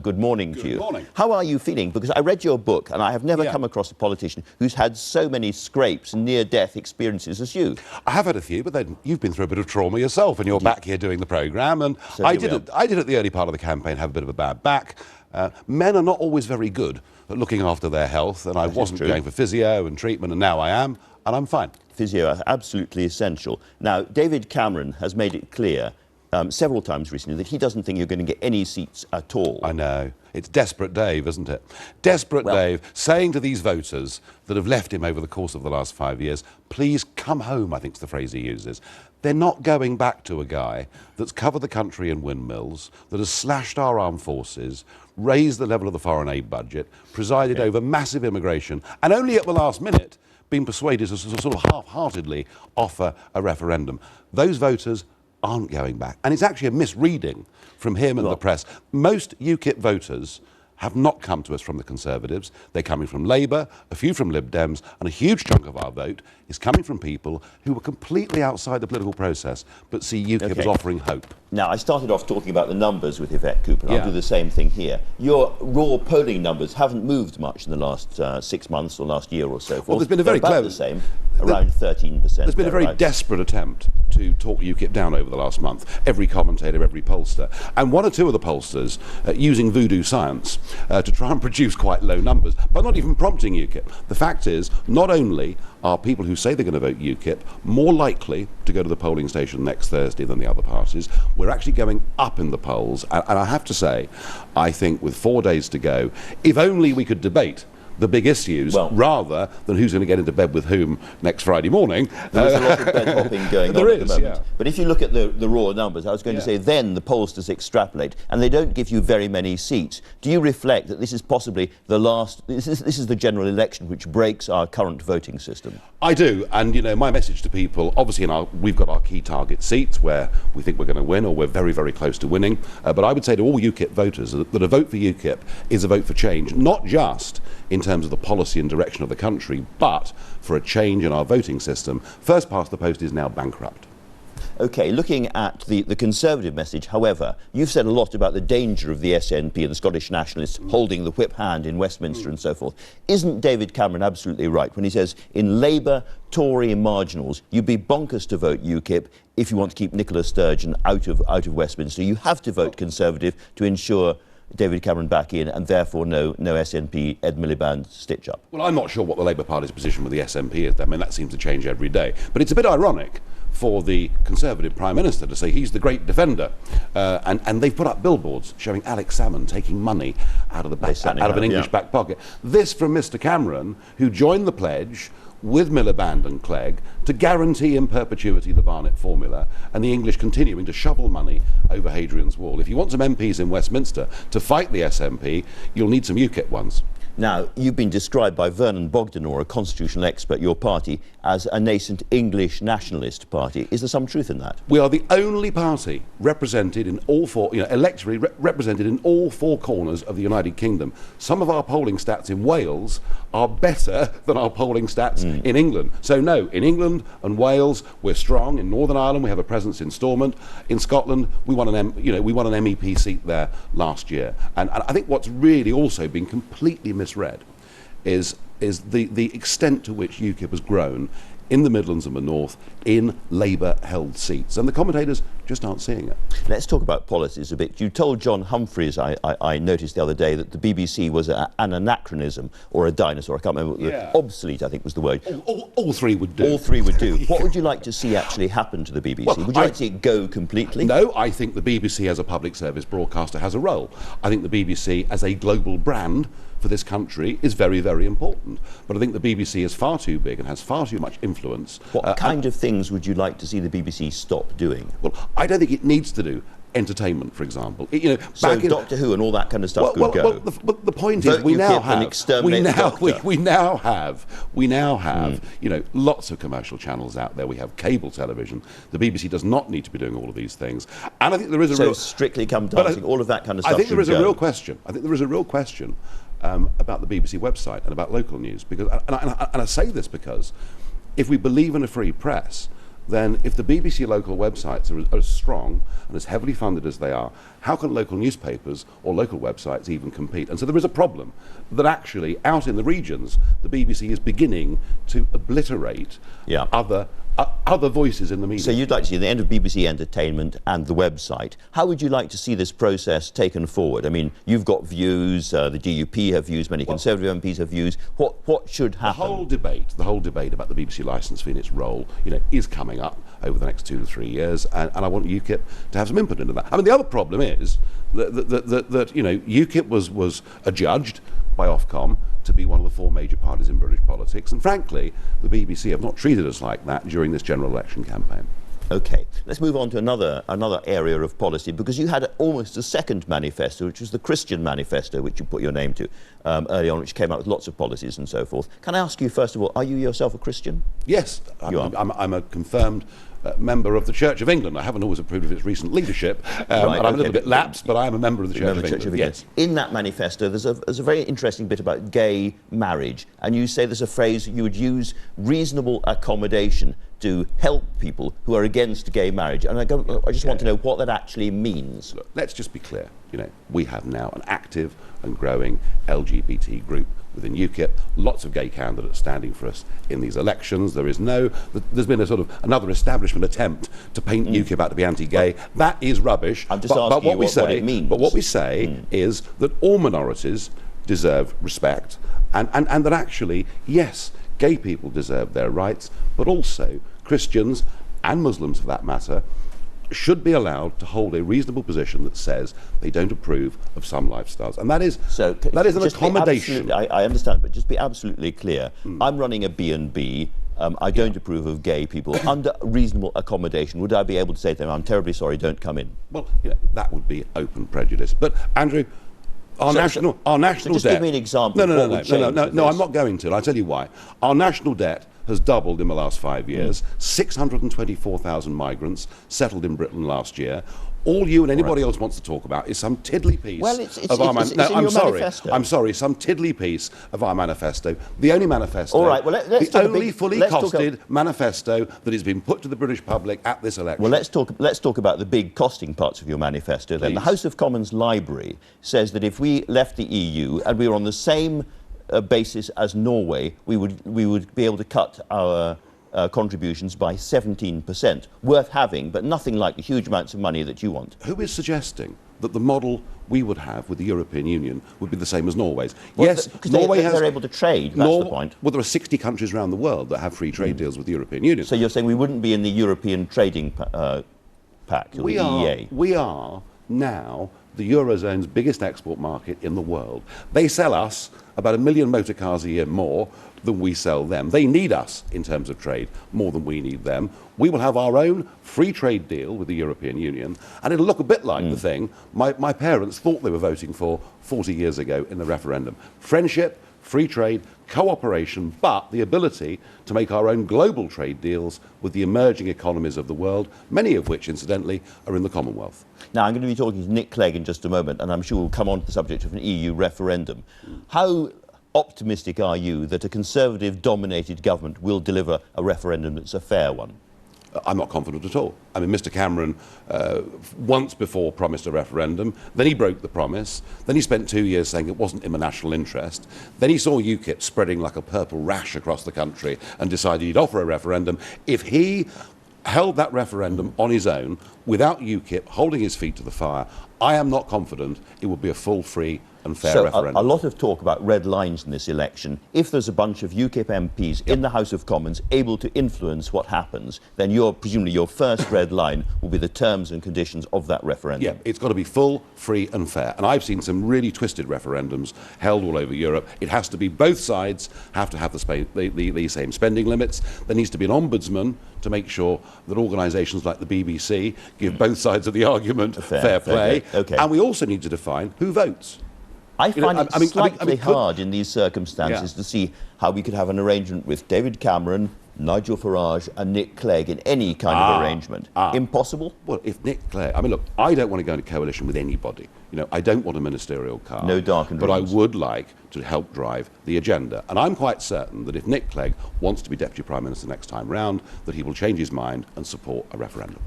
Good morning to you. Good morning. How are you feeling? Because I read your book and I have never Yeah. come across a politician who's had so many scrapes and near-death experiences as you. I have had a few, but then you've been through a bit of trauma yourself, and you're back here doing the programme. And So I here did we it. I did at the early part of the campaign have a bit of a bad back. Men are not always very good at looking after their health, and I wasn't true. going for physio and treatment, and now I am, and I'm fine. Physio are absolutely essential. Now, David Cameron has made it clear several times recently that he doesn't think you're going to get any seats at all. I know. It's Desperate Dave, isn't it? Desperate Dave saying to these voters that have left him over the course of the last 5 years, please come home, I think is the phrase he uses. They're not going back to a guy that's covered the country in windmills, that has slashed our armed forces, raised the level of the foreign aid budget, presided over massive immigration, and only at the last minute been persuaded to sort of half-heartedly offer a referendum. Those voters aren't going back. And it's actually a misreading from him and the press. Most UKIP voters have not come to us from the Conservatives. They're coming from Labour, a few from Lib Dems, and a huge chunk of our vote is coming from people who were completely outside the political process but see UKIP as offering hope. Now, I started off talking about the numbers with Yvette Cooper, and I'll do the same thing here. Your raw polling numbers haven't moved much in the last 6 months or last year or so forth. Well, there's been a very about the same, around 13%. There's been a very desperate attempt to talk UKIP down over the last month. Every commentator, every pollster. And one or two of the pollsters using voodoo science to try and produce quite low numbers, but not even prompting UKIP. The fact is, not only are people who say they're going to vote UKIP more likely to go to the polling station next Thursday than the other parties, we're actually going up in the polls. And I have to say, I think with 4 days to go, if only we could debate the big issues rather than who's going to get into bed with whom next Friday morning. There's a lot of bed hopping going on at the moment. Yeah. But if you look at the raw numbers, I was going to say then the pollsters extrapolate and they don't give you very many seats. Do you reflect that this is possibly the last, this is the general election which breaks our current voting system? I do, and you know, my message to people, obviously we've got our key target seats where we think we're going to win or we're very, very close to winning, but I would say to all UKIP voters that a vote for UKIP is a vote for change, not just in terms of the policy and direction of the country, but for a change in our voting system. First past the post is now bankrupt. OK, looking at the Conservative message, however, you've said a lot about the danger of the SNP and the Scottish nationalists holding the whip hand in Westminster and so forth. Isn't David Cameron absolutely right when he says in Labour, Tory and marginals, you'd be bonkers to vote UKIP if you want to keep Nicola Sturgeon out of Westminster? You have to vote Conservative to ensure David Cameron back in, and therefore no SNP Ed Miliband stitch-up. Well, I'm not sure what the Labour Party's position with the SNP is. I mean, that seems to change every day. But it's a bit ironic for the Conservative Prime Minister to say he's the great defender. And they've put up billboards showing Alex Salmond taking money out of an English back pocket. This from Mr Cameron, who joined the pledge with Miliband and Clegg to guarantee in perpetuity the Barnett formula and the English continuing to shovel money over Hadrian's Wall. If you want some MPs in Westminster to fight the SNP, you'll need some UKIP ones. Now, you've been described by Vernon Bogdanor, a constitutional expert, your party, as a nascent English nationalist party. Is there some truth in that? We are the only party represented in all four, electorally represented in all four corners of the United Kingdom. Some of our polling stats in Wales are better than our polling stats in England. So no, in England and Wales, we're strong. In Northern Ireland, we have a presence in Stormont. In Scotland, we won an MEP seat there last year. And I think what's really also been completely misread is the extent to which UKIP has grown in the Midlands and the North in Labour-held seats. And the commentators just aren't seeing it. Let's talk about policies a bit. You told John Humphreys, I noticed the other day, that the BBC was an anachronism or a dinosaur. I can't remember. Obsolete, I think was the word. All three would do. All three would do. What would you like to see actually happen to the BBC? Would you like to see it go completely? No, I think the BBC as a public service broadcaster has a role. I think the BBC as a global brand for this country is very, very important. But I think the BBC is far too big and has far too much influence. What kind of things would you like to see the BBC stop doing? Well, I don't think it needs to do entertainment, for example. So Doctor Who and all that kind of stuff could go. Well, the point is, we now have lots of commercial channels out there. We have cable television. The BBC does not need to be doing all of these things. And I think there is Strictly Come Dancing, all of that kind of stuff. I think there is a real question. About the BBC website and about local news, because, and I say this because if we believe in a free press, then if the BBC local websites are as strong and as heavily funded as they are, how can local newspapers or local websites even compete? And so there is a problem that actually, out in the regions, the BBC is beginning to obliterate other voices in the media. So you'd like to see the end of BBC Entertainment and the website. How would you like to see this process taken forward? I mean, you've got views, the DUP have views, many Conservative MPs have views. What should happen? The whole debate about the BBC licence fee and its role, is coming up over the next 2 to 3 years, and I want UKIP to have some input into that. I mean, the other problem is that UKIP was adjudged by Ofcom to be one of the 4 major parties in British politics, and frankly, the BBC have not treated us like that during this general election campaign. OK, let's move on to another area of policy, because you had almost a second manifesto, which was the Christian manifesto, which you put your name to early on, which came out with lots of policies and so forth. Can I ask you, first of all, are you yourself a Christian? Yes, I'm a confirmed member of the Church of England. I haven't always approved of its recent leadership, and I'm a little bit lapsed, but I am a member of the Church of England. Yes. In that manifesto, there's a very interesting bit about gay marriage, and you say there's a phrase you would use: reasonable accommodation to help people who are against gay marriage. And I just want to know what that actually means. Look, let's just be clear. We have now an active and growing LGBT group within UKIP, lots of gay candidates standing for us in these elections. There's been a sort of another establishment attempt to paint UKIP out to be anti-gay. That is rubbish. I'm just asking what it means. But what we say is that all minorities deserve respect, and that actually, yes, gay people deserve their rights, but also Christians and Muslims, for that matter, should be allowed to hold a reasonable position that says they don't approve of some lifestyles. And that is an accommodation. I understand, but just be absolutely clear. I'm running a B&B. I don't approve of gay people. Under reasonable accommodation, would I be able to say to them, I'm terribly sorry, don't come in? Well, that would be open prejudice. But, Andrew, our national just debt... Just give me an example of what would change. No, I'm not going to. I'll tell you why. Our national debt has doubled in the last 5 years. 624,000 migrants settled in Britain last year. All you and anybody else wants to talk about is some tiddly piece of our manifesto. I'm sorry, some tiddly piece of our manifesto. The only manifesto, all right, well, let's the only fully costed manifesto that has been put to the British public at this election. Well, let's talk about the big costing parts of your manifesto. Then the House of Commons Library says that if we left the EU and we were on the same basis as Norway, we would be able to cut our contributions by 17%. Worth having, but nothing like the huge amounts of money that you want. Who is suggesting that the model we would have with the European Union would be the same as Norway's? Well, yes, because they're able to trade, that's the point. Well, there are 60 countries around the world that have free trade deals with the European Union. So you're saying we wouldn't be in the European Trading Pact, or the EEA? We are now the Eurozone's biggest export market in the world. They sell us about 1 million motor cars a year more than we sell them. They need us in terms of trade more than we need them. We will have our own free trade deal with the European Union, and it'll look a bit like the thing my parents thought they were voting for 40 years ago in the referendum. Friendship, free trade, cooperation, but the ability to make our own global trade deals with the emerging economies of the world, many of which, incidentally, are in the Commonwealth. Now, I'm going to be talking to Nick Clegg in just a moment, and I'm sure we'll come on to the subject of an EU referendum. How optimistic are you that a Conservative-dominated government will deliver a referendum that's a fair one? I'm not confident at all. I mean, Mr Cameron once before promised a referendum, then he broke the promise, then he spent 2 years saying it wasn't in the national interest, then he saw UKIP spreading like a purple rash across the country and decided he'd offer a referendum. If he held that referendum on his own, without UKIP holding his feet to the fire, I am not confident it would be a full, free and fair referendum. A lot of talk about red lines in this election. If there's a bunch of UKIP MPs in the House of Commons able to influence what happens, then presumably your first red line will be the terms and conditions of that referendum. Yeah, it's got to be full, free and fair. And I've seen some really twisted referendums held all over Europe. It has to be both sides have to have the same spending limits. There needs to be an ombudsman to make sure that organisations like the BBC give both sides of the argument fair play. Okay. And we also need to define who votes. I find it slightly hard in these circumstances to see how we could have an arrangement with David Cameron, Nigel Farage and Nick Clegg in any kind of arrangement. Impossible? Well, if Nick Clegg... I mean, look, I don't want to go into coalition with anybody. You know, I don't want a ministerial car. No darkened But I rooms. would like to help drive the agenda. And I'm quite certain that if Nick Clegg wants to be Deputy Prime Minister next time round, that he will change his mind and support a referendum.